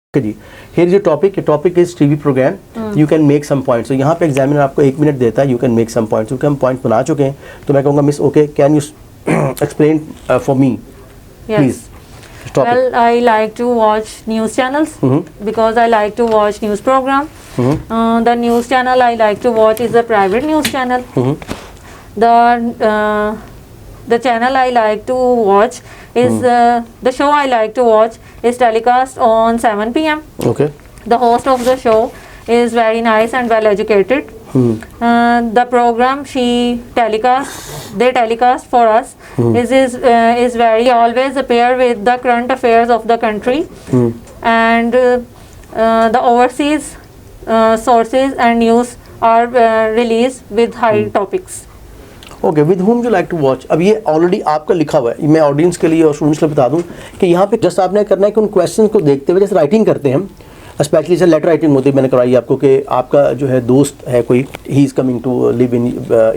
Okay जी, here is topic is TV programme, you can make some points. तो यहाँ पे एग्जामिनर आपको 1 मिनट देता है, you can make some points. क्योंकि हम पॉइंट बना चुके हैं तो मैं कहूँगा miss okay can you explain for me please. Well, I like to watch news channels because I like to watch news program. The news channel I like to watch is a private news channel. The channel I like to watch is the show I like to watch is telecast on 7 p.m. Okay. The host of the show is very nice and well educated. The program they telecast for us is very always appear with the current affairs of the country and the overseas sources and news are released with high topics. Okay, with home you like to watch. अब ये already आपका लिखा हुआ है, मैं audience के लिए और स्टूडेंट्स के लिए बता दूं कि यहाँ पे जस्ट आपने करना है कि उन क्वेश्चन को देखते हुए, जैसे राइटिंग करते हैं हम, स्पेशली जैसे लेटर राइटिंग होती है, मैंने कराई आपको कि आपका जो है दोस्त है कोई, he is coming to live in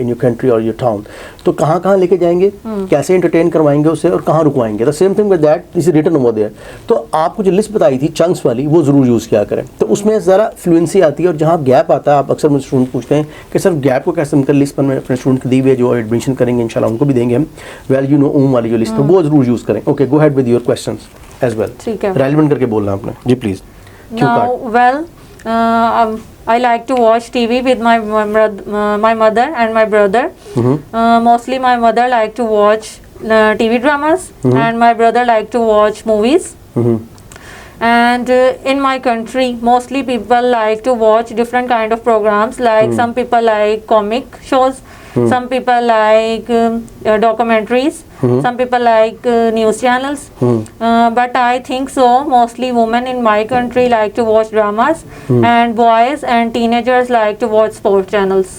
your country और योर टाउन, तो कहाँ कहाँ लेके जाएंगे, कैसे एंटरटेन करवाएंगे उसे और कहाँ रुकवाएंगे। The same thing with that this is written over there. तो आपको जो लिस्ट बताई थी चंक्स वाली, वो ज़रूर यूज़ किया करें, तो उसमें ज़रा फ्लुएंसी आती है। और जहाँ गैप आता है, आप अक्सर मुझे स्टूडेंट पूछते हैं कि सर गैप को कैसे निकल, लिस्ट पर मैं अपने स्टूडेंट को दी हुई है जो एडमिशन करेंगे इंशाल्लाह उनको भी देंगे हम, वेल यू नो ओम वाली जो लिस्ट है वो ज़रूर यूज़ करें। Okay, go ahead with your questions as well. ठीक है, रेलेवेंट करके बोलना आपने जी please. Now, well, I like to watch TV with my mother and my brother. Mostly my mother like to watch TV dramas and my brother like to watch movies. And in my country, mostly people like to watch different kind of programs. Like some people like comic shows, some people like documentaries, some people like news channels. But I think so mostly women in my country like to watch dramas and boys and teenagers like to watch sport channels.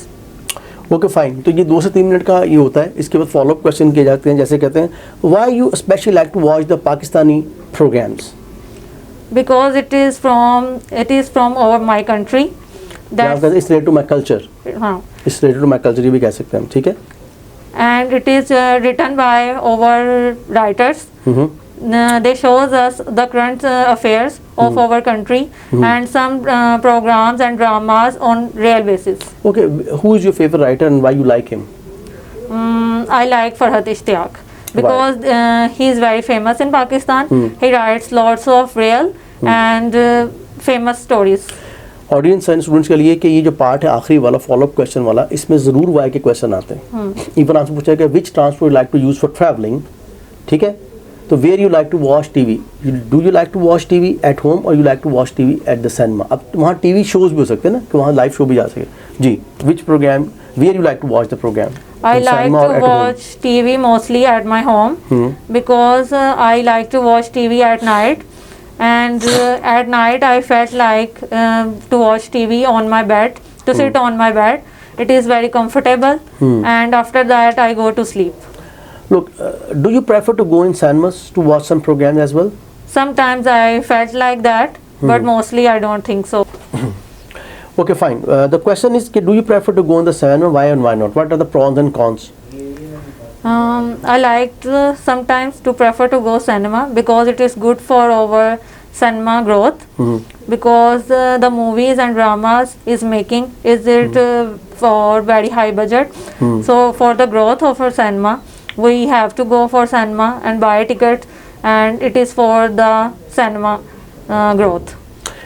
Okay fine, तो ये 2 से 3 minute का ये होता है। इसके बाद follow up question किए जाते हैं, जैसे कहते हैं why you specially like to watch the Pakistani programmes. Because it is from our my country. That's it's related to my culture. हाँ. It's related to my culture, ये भी कह सकते हैं हम, ठीक है। And it is written by our writers. They shows us the current affairs of our country and some programs and dramas on real basis. Okay, who is your favorite writer and why you like him? I like Farhat Ishtiyaq because he is very famous in Pakistan. He writes lots of real and famous stories. Audience and students के लिए कि ये जो part है आखिरी वाला follow up question वाला, इसमें ज़रूर वाई के क्वेश्चन आते हैं। इवन आपसे पूछा कि which transport like to use for travelling, ठीक है। तो where you like to watch TV, do you like to watch TV at home और you like to watch TV at the cinema. अब वहाँ टीवी शोज भी हो सकते हैं ना, कि वहाँ लाइव शो भी जा सके जी। Which programme, where you like to watch the programme? I like to watch TV mostly at my home because I like to watch TV at night. And at night I felt like to watch TV on my bed, to sit on my bed. It is very comfortable and after that I go to sleep. Look, do you prefer to go in cinemas to watch some programs as well? Sometimes I felt like that, but mostly I don't think so. Okay, fine. The question is, do you prefer to go in the cinema? Why and why not? What are the pros and cons? I like sometimes to prefer to go cinema because it is good for our cinema growth. Because the movies and dramas is it for very high budget. So for the growth of our cinema, we have to go for cinema and buy a ticket, and it is for the cinema growth.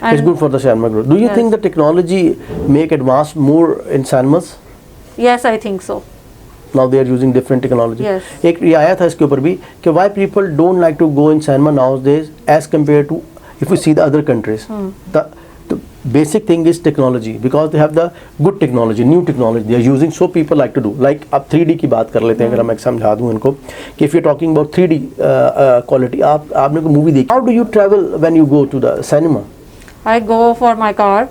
And it's good for the cinema growth. Do you think the technology make advance more in cinemas? Yes, I think so. Now they are using different technology. Yes. एक ये आया था इसके ऊपर भी कि why people don't like to go in cinema nowadays as compared to if we see the other countries. The basic thing is technology because they have the good technology, new technology they are using, so people like to do. Like अब 3D की बात कर लेते हैं, अगर मैं समझा दूँ इनको कि if you're talking about 3D quality, आपने कोई मूवी देखी, how do you travel when you go to the cinema? I go for my car.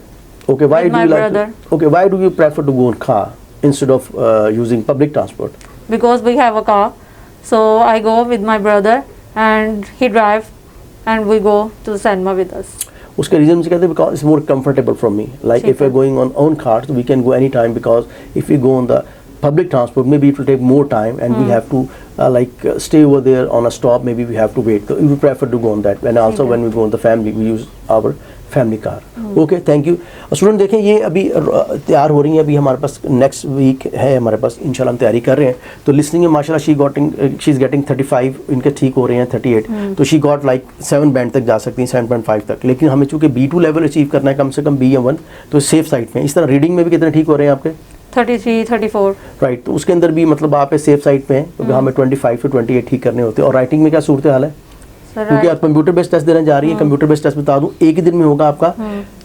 Okay, why with do my you like brother. Okay, why do you prefer to go in car instead of using public transport? Because we have a car, so I go with my brother and he drive and we go to the cinema with us. उसके reason से कहते हैं because it's more comfortable for me. Like if we're going on own cars, we can go anytime, because if we go on the public transport, maybe it will take more time and we have to like stay over there on a stop, maybe we have to wait. So we prefer to go on that. And also when we go on the family, we use our family car. Okay, thank you. Student देखें ये अभी तैयार हो रही है, अभी हमारे पास next week है हमारे पास, इंशाल्लाह हम तैयारी कर रहे हैं। तो लिसनिंग में माशाल्लाह शी इज़ गेटिंग 35, इनके ठीक हो रहे हैं 38, तो शी गॉट लाइक 7 बैंड तक जा सकती हैं, 7.5 तक। लेकिन हमें चूँकि B2 लेवल अचीव करना है कम से कम B या 1, तो सेफ साइड में। इस तरह रीडिंग में भी कितने ठीक हो रहे हैं आपके? 33, 34। राइट, तो उसके अंदर भी मतलब आप सेफ साइड पे हैं, क्योंकि हमें 25 से 28 ठीक करने होते हैं। और राइटिंग में क्या सूरत हाल है? क्योंकि आप कंप्यूटर बेस्ड टेस्ट देने जा रही है, कंप्यूटर बेस्ड टेस्ट बता दूं एक ही दिन में होगा आपका।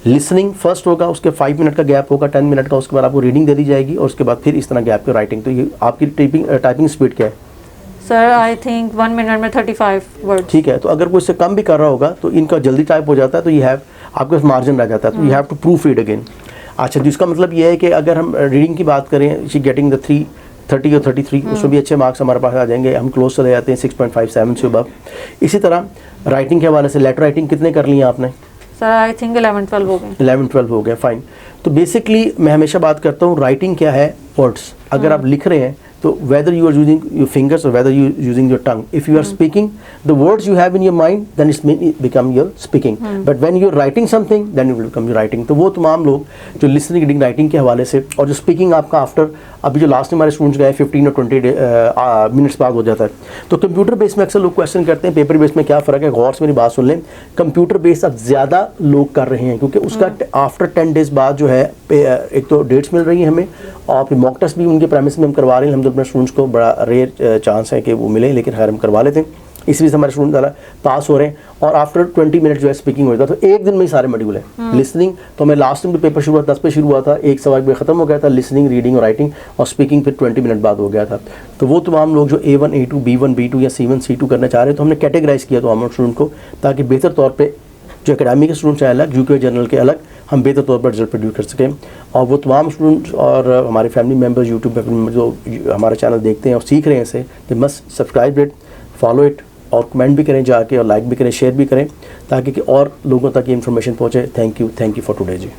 लिसनिंग फर्स्ट होगा, उसके 5 मिनट का गैप होगा, 10 मिनट का, उसके बाद आपको रीडिंग दे दी जाएगी, और उसके बाद फिर इस तरह गैप की राइटिंग। तो ये आपकी टाइपिंग स्पीड क्या है? सर आई थिंक 1 मिनट में 35 वर्ड। ठीक है, तो अगर कोई इससे कम भी कर रहा होगा तो इनका जल्दी टाइप हो जाता है, तो ये हैव आपके पास मार्जिन रह जाता है, तो you have to proofread again. अच्छा, तो इसका मतलब ये है कि अगर हम रीडिंग की बात करें, शी गेटिंग द 30 और 33, उसमें भी अच्छे मार्क्स हमारे पास आ जाएंगे, हम क्लोज चले जाते हैं 6.57 से अबव। इसी तरह राइटिंग के हवाले से लेटर राइटिंग कितने कर ली हैं आपने? सर आई थिंक 11-12 हो गए। 11-12 हो गए, फाइन। तो बेसिकली मैं हमेशा बात करता हूँ, राइटिंग क्या है? वर्ड्स। अगर आप लिख रहे हैं तो whether you are using your fingers or whether you are using your tongue, if you are speaking the words you have in your mind, then it's become your speaking, but when you are writing something, then it will become your writing। तो वो तमाम लोग जो listening reading writing के हवाले से, और जो स्पीकिंग आपका आफ्टर अभी जो लास्ट में हमारे स्टूडेंट्स गए 15 और 20 मिनट्स बाद हो जाता है। तो कंप्यूटर बेस में अक्सर लोग क्वेश्चन करते हैं, पेपर बेस में क्या फ़र्क है? गौर से मेरी बात सुन लें, कंप्यूटर बेस अब ज़्यादा लोग कर रहे हैं, क्योंकि उसका आफ्टर 10 डेज़ बाद जो है एक तो डेट्स मिल रही हैं हमें, और फिर मॉक टेस्ट भी उनके प्रेमिस में हम करवा रहे हैं। हम तो अपने स्टूडेंट्स को बड़ा रेयर चांस है कि वो मिले, लेकिन खैर हम करवा लेते हैं। इस वजह से हमारे स्टूडेंट ज़्यादा पास हो रहे हैं, और आफ्टर 20 मिनट जो है स्पीकिंग हो जाता है। तो एक दिन में ही सारे मॉड्यूल हैं। लिसनिंग तो हमें लास्ट में पेपर शुरू हुआ 10 पे शुरू हुआ था, 1 सवा 1 पे ख़त्म हो गया था लिसनिंग, रीडिंग और राइटिंग, और स्पीकिंग फिर 20 मिनट बाद हो गया था। तो वो तमाम लोग जो A1, A2, B1, B2 या C1, C2 करना चाह रहे हैं, तो हमने कैटेगराइज किया तो हमारे स्टूडेंट को, ताकि बेहतर तौर पर जो एकेडमी के स्टूडेंट्स हैं अलग, यूके जनरल के अलग, हम बेहतर तौर पर रिजल्ट प्रोड्यूस कर सकें। और वो तमाम स्टूडेंट्स और हमारे फैमिली मेम्बर्स, यूट्यूब पर जो हमारा चैनल देखते हैं और सीख रहे हैं इसे, they must subscribe it, follow it, और कमेंट भी करें जाके, और लाइक भी करें, शेयर भी करें, ताकि और लोगों तक ये इन्फॉर्मेशन पहुँचे। Thank you for today ji.